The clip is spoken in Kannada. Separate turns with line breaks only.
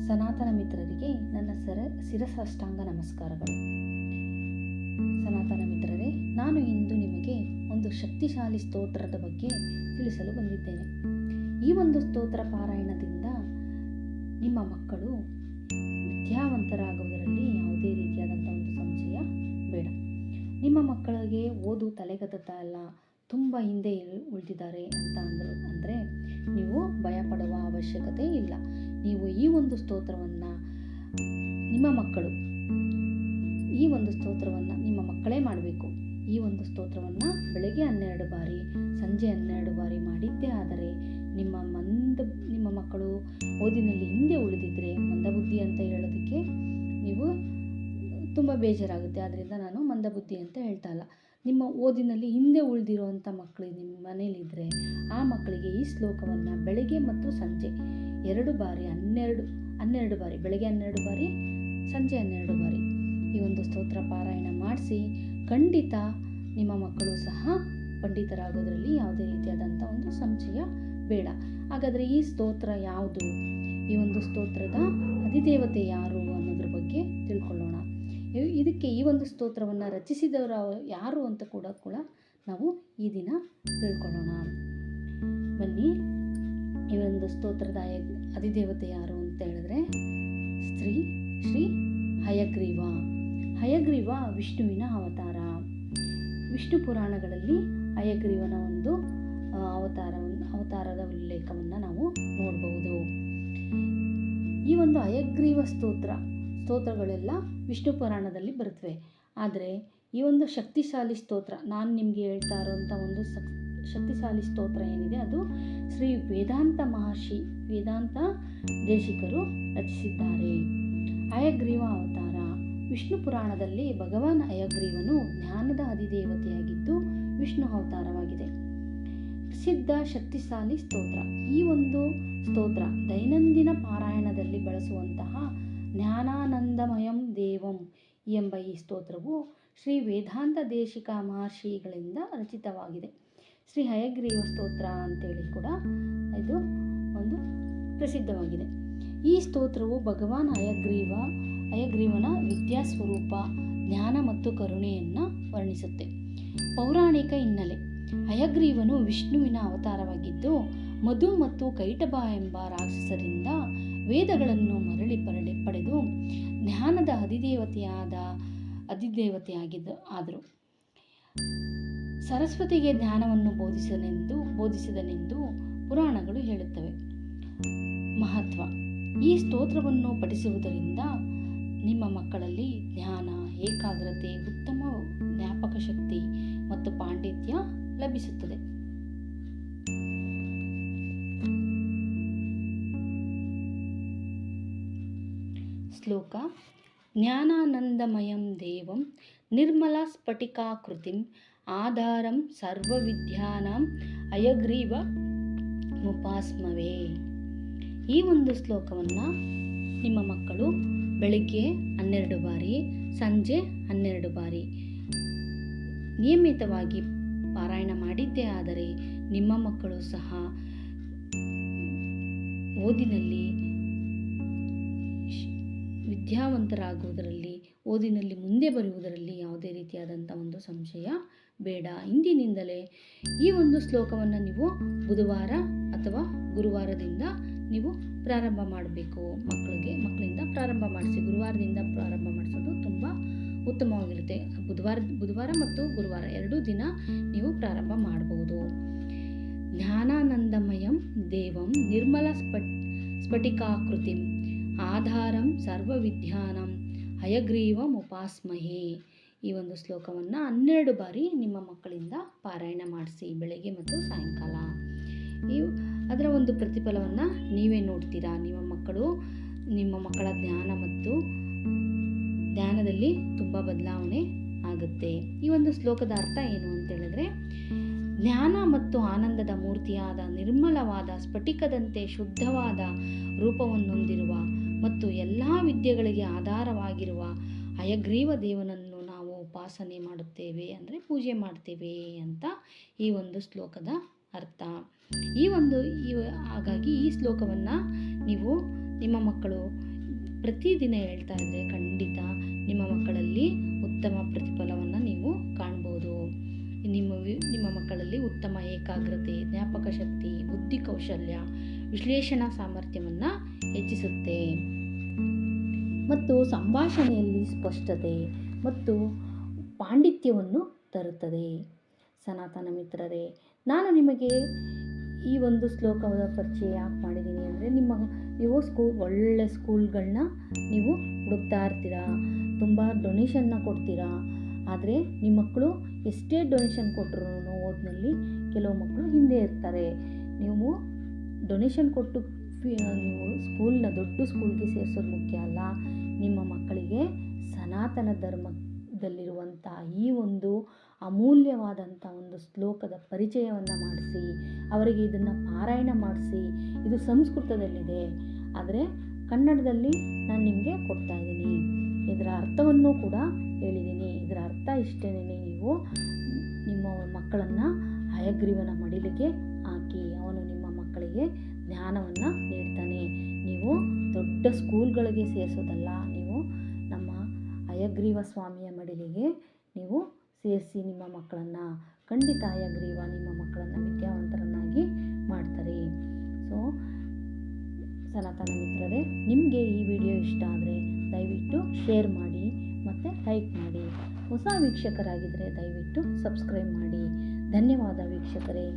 ಸನಾತನ ಮಿತ್ರರಿಗೆ ನನ್ನ ಶಿರಸಾಷ್ಟಾಂಗ ನಮಸ್ಕಾರಗಳು. ಸನಾತನ ಮಿತ್ರರೇ, ನಾನು ಇಂದು ನಿಮಗೆ ಒಂದು ಶಕ್ತಿಶಾಲಿ ಸ್ತೋತ್ರದ ಬಗ್ಗೆ ತಿಳಿಸಲು ಬಂದಿದ್ದೇನೆ. ಈ ಒಂದು ಸ್ತೋತ್ರ ಪಾರಾಯಣದಿಂದ ನಿಮ್ಮ ಮಕ್ಕಳು ವಿದ್ಯಾವಂತರಾಗುವುದರಲ್ಲಿ ಯಾವುದೇ ರೀತಿಯಾದಂಥ ಒಂದು ಸಂಶಯ ಬೇಡ. ನಿಮ್ಮ ಮಕ್ಕಳಿಗೆ ಓದು ತಲೆಗತ್ತುತ್ತಾ ಇಲ್ಲ, ತುಂಬ ಹಿಂದೆ ಉಳಿದಿದ್ದಾರೆ ಅಂದರೆ ನೀವು ಭಯಪಡುವ ಅವಶ್ಯಕತೆ ಇಲ್ಲ. ನೀವು ಈ ಒಂದು ಸ್ತೋತ್ರವನ್ನು ನಿಮ್ಮ ಮಕ್ಕಳೇ ಮಾಡಬೇಕು. ಈ ಒಂದು ಸ್ತೋತ್ರವನ್ನು ಬೆಳಗ್ಗೆ 12 ಬಾರಿ, ಸಂಜೆ 12 ಬಾರಿ ಮಾಡಿದ್ದೇ ಆದರೆ ನಿಮ್ಮ ಮಕ್ಕಳು ಓದಿನಲ್ಲಿ ಹಿಂದೆ ಉಳಿದಿದ್ದರೆ, ಮಂದಬುದ್ಧಿ ಅಂತ ಹೇಳೋದಕ್ಕೆ ನೀವು ತುಂಬ ಬೇಜಾರಾಗುತ್ತೆ. ಆದ್ದರಿಂದ ನಾನು ಮಂದಬುದ್ಧಿ ಅಂತ ಹೇಳ್ತಾ ಇಲ್ಲ. ನಿಮ್ಮ ಓದಿನಲ್ಲಿ ಹಿಂದೆ ಉಳಿದಿರುವಂಥ ಮಕ್ಕಳು ನಿಮ್ಮ ಮನೇಲಿದ್ದರೆ ಆ ಮಕ್ಕಳಿಗೆ ಈ ಶ್ಲೋಕವನ್ನು ಬೆಳಗ್ಗೆ ಮತ್ತು ಸಂಜೆ 2 ಬಾರಿ 12 ಬಾರಿ, ಬೆಳಗ್ಗೆ 12 ಬಾರಿ, ಸಂಜೆ 12 ಬಾರಿ ಈ ಒಂದು ಸ್ತೋತ್ರ ಪಾರಾಯಣ ಮಾಡಿಸಿ. ಖಂಡಿತ ನಿಮ್ಮ ಮಕ್ಕಳು ಸಹ ಪಂಡಿತರಾಗೋದ್ರಲ್ಲಿ ಯಾವುದೇ ರೀತಿಯಾದಂಥ ಒಂದು ಸಂಶಯ ಬೇಡ. ಹಾಗಾದರೆ ಈ ಸ್ತೋತ್ರ ಯಾವುದು, ಈ ಒಂದು ಸ್ತೋತ್ರದ ಅಧಿದೇವತೆ ಯಾರು ಅನ್ನೋದ್ರ ಬಗ್ಗೆ ತಿಳ್ಕೊಳ್ಳೋಣ. ಈ ಒಂದು ಸ್ತೋತ್ರವನ್ನು ರಚಿಸಿದವರು ಯಾರು ಅಂತ ಕೂಡ ನಾವು ಈ ದಿನ ತಿಳ್ಕೊಳ್ಳೋಣ. ಬನ್ನಿ, ಈ ಒಂದು ಸ್ತೋತ್ರದ ಅಧಿದೇವತೆ ಯಾರು ಅಂತ ಹೇಳಿದ್ರೆ ಶ್ರೀ ಹಯಗ್ರೀವ. ಹಯಗ್ರೀವ ವಿಷ್ಣುವಿನ ಅವತಾರ. ವಿಷ್ಣು ಪುರಾಣಗಳಲ್ಲಿ ಹಯಗ್ರೀವನ ಒಂದು ಅವತಾರದ ಉಲ್ಲೇಖವನ್ನು ನಾವು ನೋಡಬಹುದು. ಈ ಒಂದು ಹಯಗ್ರೀವ ಸ್ತೋತ್ರಗಳೆಲ್ಲ ವಿಷ್ಣು ಪುರಾಣದಲ್ಲಿ ಬರುತ್ತವೆ. ಆದರೆ ಈ ಒಂದು ಶಕ್ತಿಶಾಲಿ ಸ್ತೋತ್ರ, ನಾನು ನಿಮಗೆ ಹೇಳ್ತಾ ಇರುವಂಥ ಒಂದು ಶಕ್ತಿಶಾಲಿ ಸ್ತೋತ್ರ ಏನಿದೆ, ಅದು ಶ್ರೀ ವೇದಾಂತ ದೇಶಿಕರು ರಚಿಸಿದ್ದಾರೆ. ಹಯಗ್ರೀವ ಅವತಾರ. ವಿಷ್ಣು ಪುರಾಣದಲ್ಲಿ ಭಗವಾನ್ ಹಯಗ್ರೀವನು ಜ್ಞಾನದ ಅಧಿದೇವತೆಯಾಗಿದ್ದು ವಿಷ್ಣು ಅವತಾರವಾಗಿದೆ. ಪ್ರಸಿದ್ಧ ಶಕ್ತಿಶಾಲಿ ಸ್ತೋತ್ರ. ಈ ಒಂದು ಸ್ತೋತ್ರ ದೈನಂದಿನ ಪಾರಾಯಣದಲ್ಲಿ ಬಳಸುವಂತಹ ಜ್ಞಾನಾನಂದಮಯಂ ದೇವಂ ಎಂಬ ಈ ಸ್ತೋತ್ರವು ಶ್ರೀ ವೇದಾಂತ ದೇಶಿಕ ಮಹರ್ಷಿಗಳಿಂದ ರಚಿತವಾಗಿದೆ. ಶ್ರೀ ಹಯಗ್ರೀವ ಸ್ತೋತ್ರ ಅಂತೇಳಿ ಕೂಡ ಇದು ಒಂದು ಪ್ರಸಿದ್ಧವಾಗಿದೆ. ಈ ಸ್ತೋತ್ರವು ಭಗವಾನ್ ಹಯಗ್ರೀವನ ವಿದ್ಯಾಸ್ವರೂಪ, ಜ್ಞಾನ ಮತ್ತು ಕರುಣೆಯನ್ನು ವರ್ಣಿಸುತ್ತೆ. ಪೌರಾಣಿಕ ಹಿನ್ನೆಲೆ. ಹಯಗ್ರೀವನು ವಿಷ್ಣುವಿನ ಅವತಾರವಾಗಿದ್ದು ಮಧು ಮತ್ತು ಕೈಟಭ ಎಂಬ ರಾಕ್ಷಸರಿಂದ ವೇದಗಳನ್ನು ಮರಳಿ ಪಡೆದು ಜ್ಞಾನದ ಆದರು. ಸರಸ್ವತಿಗೆ ಜ್ಞಾನವನ್ನು ಬೋಧಿಸಿದನೆಂದು ಪುರಾಣಗಳು ಹೇಳುತ್ತವೆ. ಮಹತ್ವ. ಈ ಸ್ತೋತ್ರವನ್ನು ಪಠಿಸುವುದರಿಂದ ನಿಮ್ಮ ಮಕ್ಕಳಲ್ಲಿ ಜ್ಞಾನ, ಏಕಾಗ್ರತೆ, ಉತ್ತಮ ಜ್ಞಾಪಕ ಶಕ್ತಿ ಮತ್ತು ಪಾಂಡಿತ್ಯ ಲಭಿಸುತ್ತದೆ. ಶ್ಲೋಕ. ಜ್ಞಾನಾನಂದಮಯಂ ದೇವಂ ನಿರ್ಮಲ ಸ್ಫಟಿಕಾಕೃತಿಂ ಆಧಾರಂ ಸರ್ವವಿದ್ಯಾನಾಂ ಹಯಗ್ರೀವ ಮುಪಾಸ್ಮವೇ. ಈ ಒಂದು ಶ್ಲೋಕವನ್ನು ನಿಮ್ಮ ಮಕ್ಕಳು ಬೆಳಗ್ಗೆ 12 ಬಾರಿ, ಸಂಜೆ 12 ಬಾರಿ ನಿಯಮಿತವಾಗಿ ಪಾರಾಯಣ ಮಾಡಿದ್ದೇ ಆದರೆ ನಿಮ್ಮ ಮಕ್ಕಳು ಸಹ ಓದಿನಲ್ಲಿ ವಿದ್ಯಾವಂತರಾಗುವುದರಲ್ಲಿ, ಓದಿನಲ್ಲಿ ಮುಂದೆ ಬರುವುದರಲ್ಲಿ ಯಾವುದೇ ರೀತಿಯಾದಂಥ ಒಂದು ಸಂಶಯ ಬೇಡ. ಇಂದಿನಿಂದಲೇ ಈ ಒಂದು ಶ್ಲೋಕವನ್ನು ನೀವು ಬುಧವಾರ ಅಥವಾ ಗುರುವಾರದಿಂದ ನೀವು ಪ್ರಾರಂಭ ಮಾಡಬೇಕು. ಮಕ್ಕಳಿಂದ ಪ್ರಾರಂಭ ಮಾಡಿಸಿ. ಗುರುವಾರದಿಂದ ಪ್ರಾರಂಭ ಮಾಡಿಸೋದು ತುಂಬ ಉತ್ತಮವಾಗಿರುತ್ತೆ. ಬುಧವಾರ ಮತ್ತು ಗುರುವಾರ 2 ದಿನ ನೀವು ಪ್ರಾರಂಭ ಮಾಡಬಹುದು. ಜ್ಞಾನಾನಂದಮಯಂ ದೇವಂ ನಿರ್ಮಲ ಸ್ಫಟಿಕಾಕೃತಿಂ ಆಧಾರಂ ಸರ್ವವಿದ್ಯಾನಾಂ ಹಯಗ್ರೀವಂ ಉಪಾಸ್ಮಹೇ. ಈ ಒಂದು ಶ್ಲೋಕವನ್ನು 12 ಬಾರಿ ನಿಮ್ಮ ಮಕ್ಕಳಿಂದ ಪಾರಾಯಣ ಮಾಡಿಸಿ, ಬೆಳಗ್ಗೆ ಮತ್ತು ಸಾಯಂಕಾಲ. ಅದರ ಒಂದು ಪ್ರತಿಫಲವನ್ನು ನೀವೇ ನೋಡ್ತೀರಾ. ನಿಮ್ಮ ಮಕ್ಕಳ ಜ್ಞಾನದಲ್ಲಿ ತುಂಬ ಬದಲಾವಣೆ ಆಗುತ್ತೆ. ಈ ಒಂದು ಶ್ಲೋಕದ ಅರ್ಥ ಏನು ಅಂತ ಹೇಳಿದ್ರೆ, ಜ್ಞಾನ ಮತ್ತು ಆನಂದದ ಮೂರ್ತಿಯಾದ ನಿರ್ಮಲವಾದ ಸ್ಫಟಿಕದಂತೆ ಶುದ್ಧವಾದ ರೂಪವನ್ನೊಂದಿರುವ ಮತ್ತು ಎಲ್ಲ ವಿದ್ಯೆಗಳಿಗೆ ಆಧಾರವಾಗಿರುವ ಹಯಗ್ರೀವ ದೇವನನ್ನು ನಾವು ಉಪಾಸನೆ ಮಾಡುತ್ತೇವೆ, ಅಂದರೆ ಪೂಜೆ ಮಾಡ್ತೇವೆ ಅಂತ ಈ ಒಂದು ಶ್ಲೋಕದ ಅರ್ಥ. ಹಾಗಾಗಿ ಈ ಶ್ಲೋಕವನ್ನು ನೀವು ನಿಮ್ಮ ಮಕ್ಕಳು ಪ್ರತಿದಿನ ಹೇಳ್ತಾ ಇದ್ದರೆ ಖಂಡಿತ ನಿಮ್ಮ ಮಕ್ಕಳಲ್ಲಿ ಉತ್ತಮ ಪ್ರತಿಫಲವನ್ನು ನೀವು ಕಾಣ್ಬೋದು. ನಿಮ್ಮ ಮಕ್ಕಳಲ್ಲಿ ಉತ್ತಮ ಏಕಾಗ್ರತೆ, ಜ್ಞಾಪಕ ಶಕ್ತಿ, ಬುದ್ಧಿ ಕೌಶಲ್ಯ, ವಿಶ್ಲೇಷಣಾ ಸಾಮರ್ಥ್ಯವನ್ನು ಹೆಚ್ಚಿಸುತ್ತೆ ಮತ್ತು ಸಂಭಾಷಣೆಯಲ್ಲಿ ಸ್ಪಷ್ಟತೆ ಮತ್ತು ಪಾಂಡಿತ್ಯವನ್ನು ತರುತ್ತದೆ. ಸನಾತನ ಮಿತ್ರರೇ, ನಾನು ನಿಮಗೆ ಈ ಒಂದು ಶ್ಲೋಕದ ಪರಿಚಯ ಯಾಕೆ ಮಾಡಿದ್ದೀನಿ ಅಂದರೆ, ನೀವು ಒಳ್ಳೆ ಸ್ಕೂಲ್ಗಳನ್ನ ನೀವು ಹುಡುಕ್ತಾ ಇರ್ತೀರಾ, ತುಂಬ ಡೊನೇಷನ್ನ ಕೊಡ್ತೀರಾ. ಆದರೆ ನಿಮ್ಮ ಮಕ್ಕಳು ಎಷ್ಟೇ ಡೊನೇಷನ್ ಕೊಟ್ಟರು ಓದಿನಲ್ಲಿ ಕೆಲವು ಮಕ್ಕಳು ಹಿಂದೆ ಇರ್ತಾರೆ. ನೀವು ಡೊನೇಷನ್ ಕೊಟ್ಟು ನೀವು ದೊಡ್ಡ ಸ್ಕೂಲ್ಗೆ ಸೇರಿಸೋದು ಮುಖ್ಯ ಅಲ್ಲ. ನಿಮ್ಮ ಮಕ್ಕಳಿಗೆ ಸನಾತನ ಧರ್ಮದಲ್ಲಿರುವಂಥ ಈ ಒಂದು ಅಮೂಲ್ಯವಾದಂಥ ಒಂದು ಶ್ಲೋಕದ ಪರಿಚಯವನ್ನು ಮಾಡಿಸಿ, ಅವರಿಗೆ ಇದನ್ನು ಪಾರಾಯಣ ಮಾಡಿಸಿ. ಇದು ಸಂಸ್ಕೃತದಲ್ಲಿದೆ, ಆದರೆ ಕನ್ನಡದಲ್ಲಿ ನಾನು ನಿಮಗೆ ಕೊಡ್ತಾ ಇದ್ದೀನಿ. ಇದರ ಅರ್ಥವನ್ನು ಕೂಡ ಹೇಳಿದ್ದೀನಿ. ಇದರ ಅರ್ಥ ಇಷ್ಟೇನೆ, ನೀವು ನಿಮ್ಮ ಮಕ್ಕಳನ್ನು ಹಯಗ್ರೀವನ ಮಡಿಲಿಗೆ ಹಾಕಿ ಅವನು ನಿಮ್ಮ ಮಕ್ಕಳಿಗೆ ಜ್ಞಾನವನ್ನು ನೀಡ್ತಾನೆ. ನೀವು ದೊಡ್ಡ ಸ್ಕೂಲ್ಗಳಿಗೆ ಸೇರಿಸೋದಲ್ಲ, ನೀವು ನಮ್ಮ ಹಯಗ್ರೀವ ಸ್ವಾಮಿಯ ಮಡಿಲಿಗೆ ನೀವು ಸೇರಿಸಿ ನಿಮ್ಮ ಮಕ್ಕಳನ್ನು. ಖಂಡಿತ ಹಯಗ್ರೀವ ನಿಮ್ಮ ಮಕ್ಕಳನ್ನು ವಿದ್ಯಾವಂತರನ್ನಾಗಿ ಮಾಡ್ತಾರೆ. ಸೊ ಸನಾತನ ಮಿತ್ರರೇ, ನಿಮಗೆ ಈ ವಿಡಿಯೋ ಇಷ್ಟ ಆದರೆ ದಯವಿಟ್ಟು ಶೇರ್ ಮಾಡಿ ಮತ್ತು ಲೈಕ್ ಮಾಡಿ. ಹೊಸ ವೀಕ್ಷಕರಾಗಿದ್ದರೆ ದಯವಿಟ್ಟು ಸಬ್ಸ್ಕ್ರೈಬ್ ಮಾಡಿ. ಧನ್ಯವಾದ ವೀಕ್ಷಕರೇ.